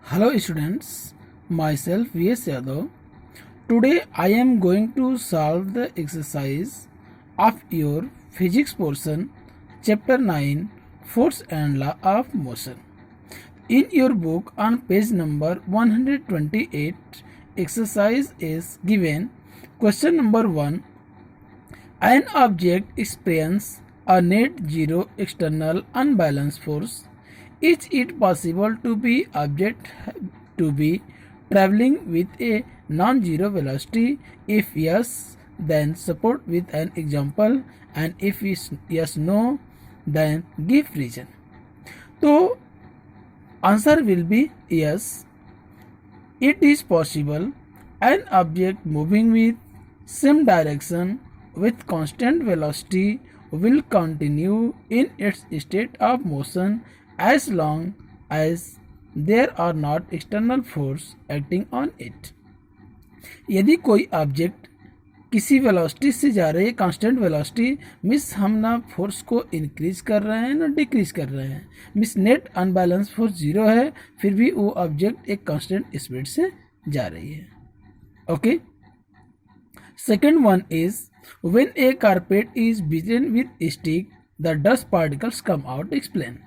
Hello students, myself V.S. Yadav. Today I am going to solve the exercise of your physics portion, chapter 9, Force and Law of Motion. In your book on page number 128, exercise is given. Question number 1. An object experiences a net zero external unbalanced force. Is it possible to be object to be traveling with a non-zero velocity? If yes, then support with an example, and if yes no, then give reason. So answer will be yes. It is possible an object moving with same direction with constant velocity will continue in its state of motion as long as there are not external force acting on it. यदि कोई object किसी velocity से जा रही है, constant velocity miss हम ना force को इंक्रीज कर रहे हैं ना डिक्रीज कर रहे हैं, miss net unbalance force zero है, फिर भी वो ऑब्जेक्ट एक कांस्टेंट स्पीड से जा रही है. Okay. Second one is when A carpet is beaten with stick the dust particles come out. Explain.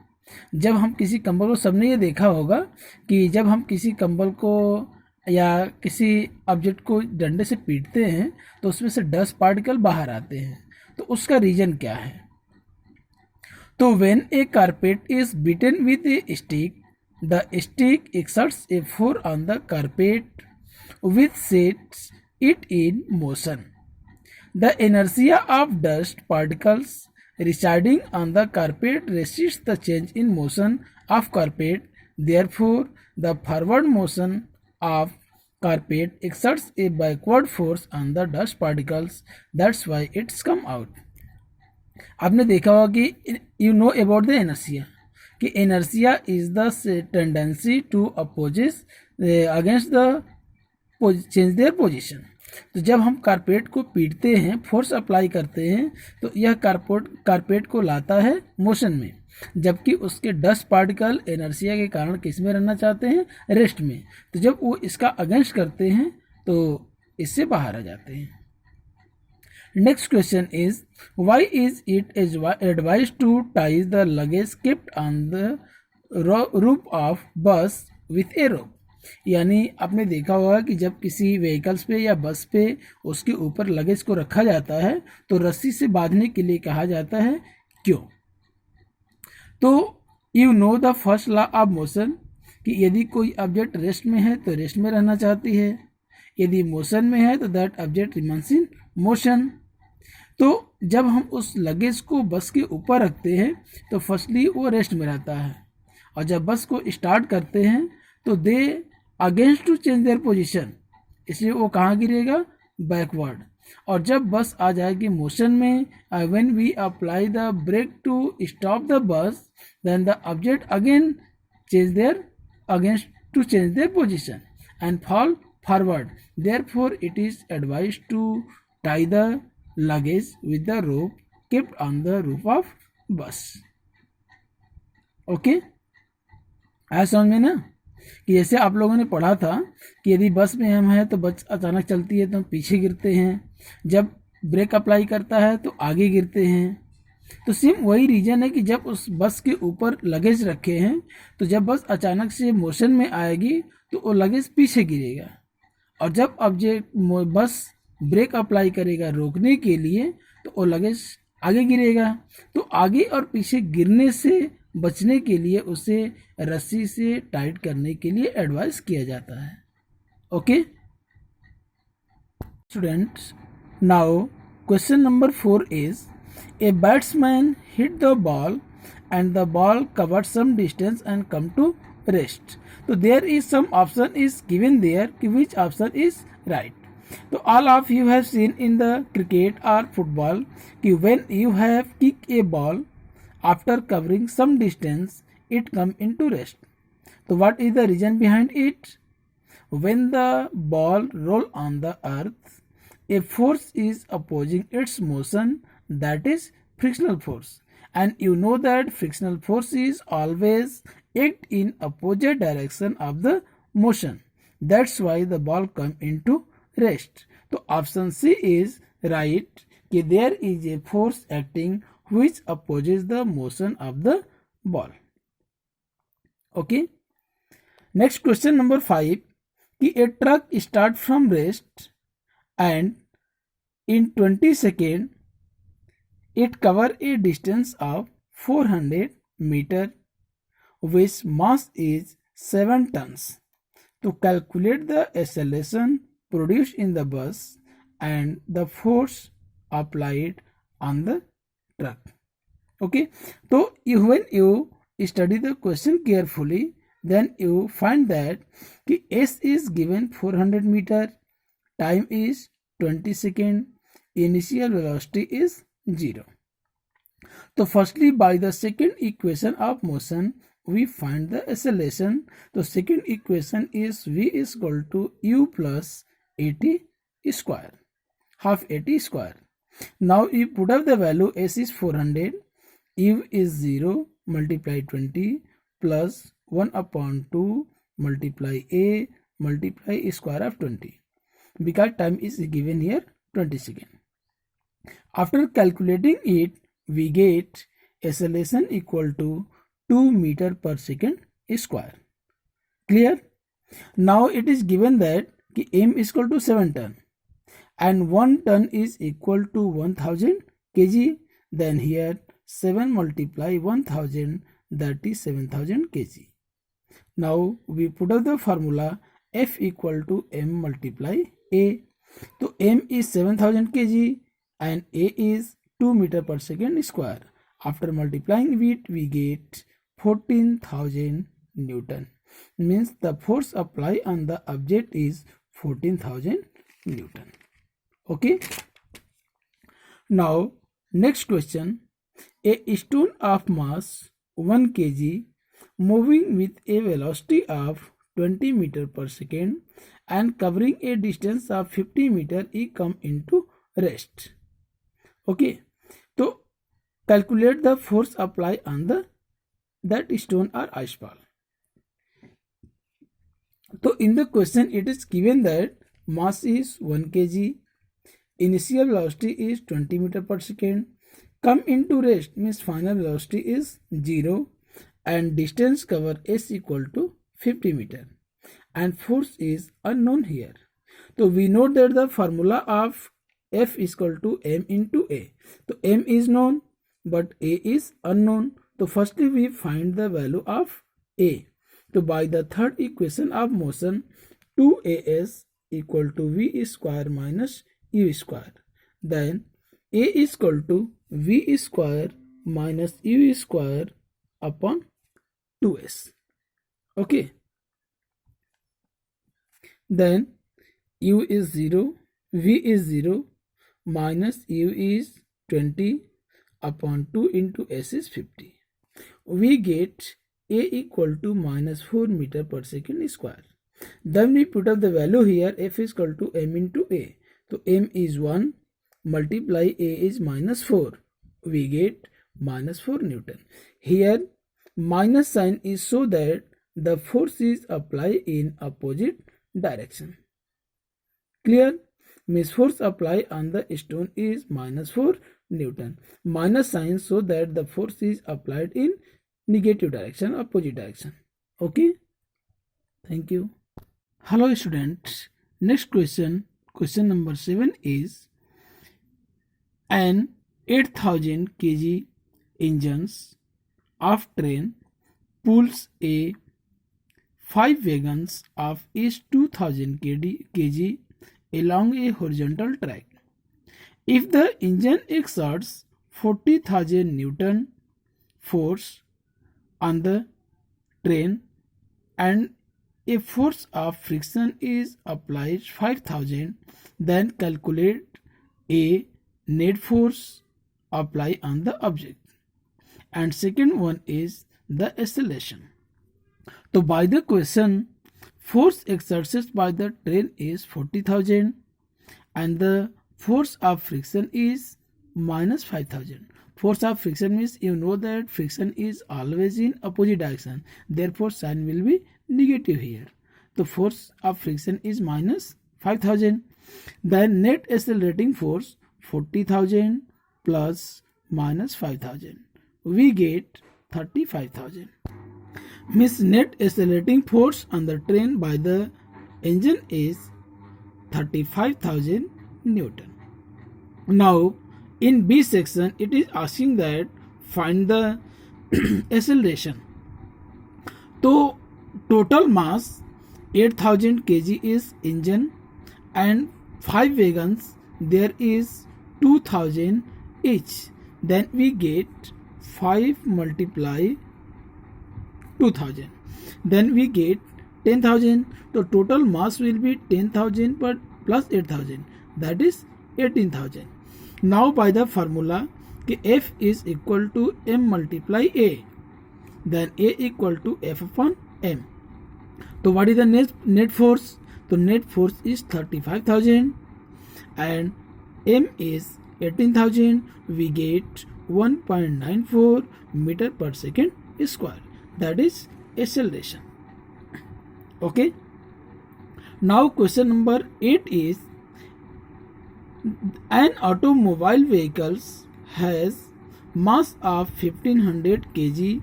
जब हम किसी कंबल को, सबने ये देखा होगा कि जब हम किसी कंबल को या किसी ऑब्जेक्ट को डंडे से पीटते हैं तो उसमें से डस्ट पार्टिकल बाहर आते हैं. तो उसका रीजन क्या है? तो when A carpet is beaten with A stick, the stick exerts a force on the carpet which sets it in motion. The inertia of dust particles residing on the carpet resists the change in motion of carpet. Therefore, the forward motion of carpet exerts a backward force on the dust particles. That's why it's come out. आपने देखा होगा कि you know about the inertia, कि inertia is the tendency to opposes against the change their position. तो जब हम carpet को पीटते हैं, फोर्स अप्लाई करते हैं, तो यह कारपेट को लाता है मोशन में, जबकि उसके डस्ट पार्टिकल इनर्शिया के कारण किस में रहना चाहते हैं? रेस्ट में. तो जब वो इसका अगेंस्ट करते हैं तो इससे बाहर आ जाते हैं. Next question is why is it advise to ties the luggage kept on the roof of bus with a rope. यानी आपने देखा होगा कि जब किसी व्हीकल्स पे या बस पे उसके ऊपर लगेज को रखा जाता है तो रस्सी से बांधने के लिए कहा जाता है. क्यों? तो you know the first law of motion, कि यदि कोई ऑब्जेक्ट रेस्ट में है तो रेस्ट में रहना चाहती है, यदि मोशन में है तो that object remains in motion. तो जब हम उस लगेज को बस के ऊपर रखते हैं तो फर्स्टली वो रेस्ट में रहता है, और जब बस को स्टार्ट करते हैं तो they against to change their position, इसलिए वो कहाँ गिरेगा? बैकवर्ड. और जब बस आ जाएगी मोशन में, when we apply the brake to stop the bus, then the object again change their against to change their position and fall forward. Therefore it is advise to tie the luggage with the rope kept on the roof of bus. Okay, आया समझ में ना? कि जैसे आप लोगों ने पढ़ा था कि यदि बस में हम हैं तो बस अचानक चलती है तो हम पीछे गिरते हैं, जब ब्रेक अप्लाई करता है तो आगे गिरते हैं. तो सेम वही रीजन है कि जब उस बस के ऊपर लगेज रखे हैं तो जब बस अचानक से मोशन में आएगी तो वो लगेज पीछे गिरेगा, और जब बस ब्रेक अप्लाई करेगा रोकने के लिए तो वो लगेज आगे गिरेगा. तो आगे और पीछे गिरने से बचने के लिए उसे रस्सी से टाइट करने के लिए एडवाइस किया जाता है. Okay students, now question number 4 is a batsman hit the ball and the ball covered some distance and come to rest. तो there is some option is given there, कि विच ऑप्शन इज राइट. तो all of you have seen in the cricket और football कि when you have kick a ball after covering some distance it come into rest. So what is the reason behind it? When the ball roll on the earth, a force is opposing its motion, that is frictional force, and you know that frictional force is always act in opposite direction of the motion. That's why the ball come into rest. So option C is right. There is a force acting which opposes the motion of the ball. Okay. Next question number 5. A truck start from rest and in 20 seconds it cover a distance of 400 meter which mass is 7 tons. To calculate the acceleration produced in the bus and the force applied on the truck. Okay, so when you study the question carefully, then you find that S is given 400 meter, time is 20 seconds, initial velocity is 0. So firstly, by the second equation of motion, we find the acceleration. The second equation is V is equal to U plus AT square, half AT square. Now we put up the value. S is 400, U is 0, multiply 20 plus 1 upon 2 multiply A multiply square of 20, because time is given here 20 seconds. After calculating it, we get acceleration equal to 2 meter per second square. Clear? Now it is given that M is equal to 7 ton and 1 ton is equal to 1000 kg. Then here 7 multiply 1000, that is 7000 kg. Now we put up the formula F equal to M multiply A. So M is 7000 kg and A is 2 meter per second square. After multiplying it, we get 14,000 Newton. Means the force applied on the object is 14,000 Newton. Okay. Now next question. A stone of mass 1 kg moving with a velocity of 20 meter per second and covering a distance of 50 meter is come into rest. Okay. So calculate the force applied on that stone or ice ball. So in the question it is given that mass is 1 kg, initial velocity is 20 meter per second, come into rest means final velocity is 0 and distance cover S equal to 50 meter and force is unknown here. So we know that the formula of F is equal to M into A. So M is known but A is unknown. So firstly we find the value of A. So by the third equation of motion, 2AS equal to V square minus U square. Then A is equal to V square minus U square upon 2S. Okay. Then U is 0, V is 0, minus U is 20 upon 2 into S is 50. We get A equal to minus 4 meter per second square. Then we put up the value here. F is equal to M into A. So M is 1, multiply A is minus 4. We get minus 4 Newton. Here minus sign is so that the force is applied in opposite direction. Clear? Means force applied on the stone is minus 4 Newton. Minus sign so that the force is applied in negative direction, opposite direction. Okay? Thank you. Hello students. Next question, question number 7 is an 8000 kg engines of train pulls a 5 wagons of each 2000 kg along a horizontal track. If the engine exerts 40,000 Newton force on the train and a force of friction is applied 5,000, then calculate a net force applied on the object. And second one is the acceleration. So by the question, force exerted by the train is 40,000 and the force of friction is minus 5,000. Force of friction means you know that friction is always in opposite direction. Therefore sign will be negative here. the force of friction is minus 5000. Then net accelerating force 40,000 plus minus 5,000. We get 35,000. Means net accelerating force on the train by the engine is 35,000 Newton. Now in B section it is asking that find the acceleration. So total mass 8,000 kg is engine and 5 wagons there is 2,000 each. Then we get 5 multiply 2,000. Then we get 10,000. The total mass will be 10,000 but plus 8,000, that is 18,000. Now by the formula F is equal to M multiply A, then A equal to F upon M. So what is the net force? So net force is 35,000 and M is 18,000. We get 1.94 meter per second square. That is acceleration. Okay. Now question number 8 is an automobile vehicle has mass of 1500 kg,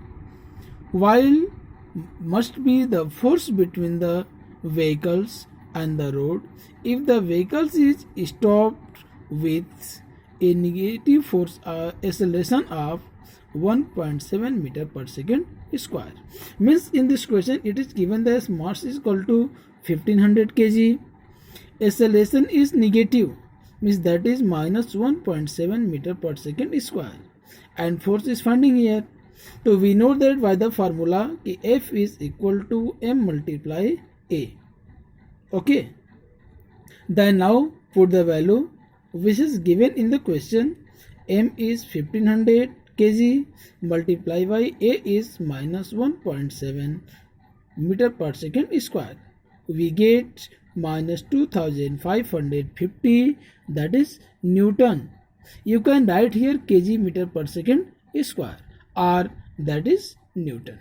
while must be the force between the vehicles and the road if the vehicle is stopped with a negative force acceleration of 1.7 meter per second square. Means in this question it is given that mass is equal to 1500 kg, acceleration is negative, means that is minus 1.7 meter per second square, and force is finding here. So we know that by the formula F is equal to M multiply A. Okay. Then now put the value which is given in the question. M is 1500 kg multiply by A is minus 1.7 meter per second square. We get minus 2550, that is Newton. You can write here kg meter per second square, or that is Newton.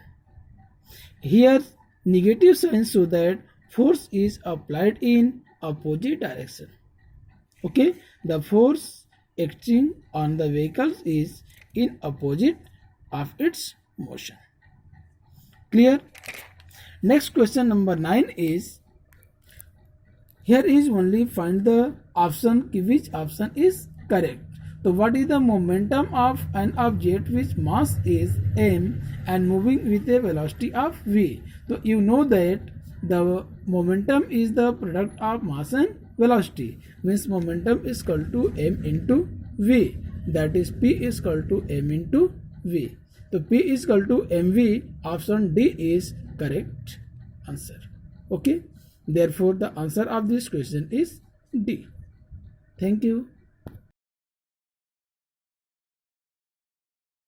Here negative sign so that force is applied in opposite direction. Okay, the force acting on the vehicle is in opposite of its motion. Clear? Next question number 9 is, here is only find the option which option is correct. So what is the momentum of an object which mass is m and moving with a velocity of v? So you know that the momentum is the product of mass and velocity, means momentum is equal to m into v, that is p is equal to m into v. So p is equal to mv, option D is correct answer. Okay, therefore the answer of this question is D. Thank you.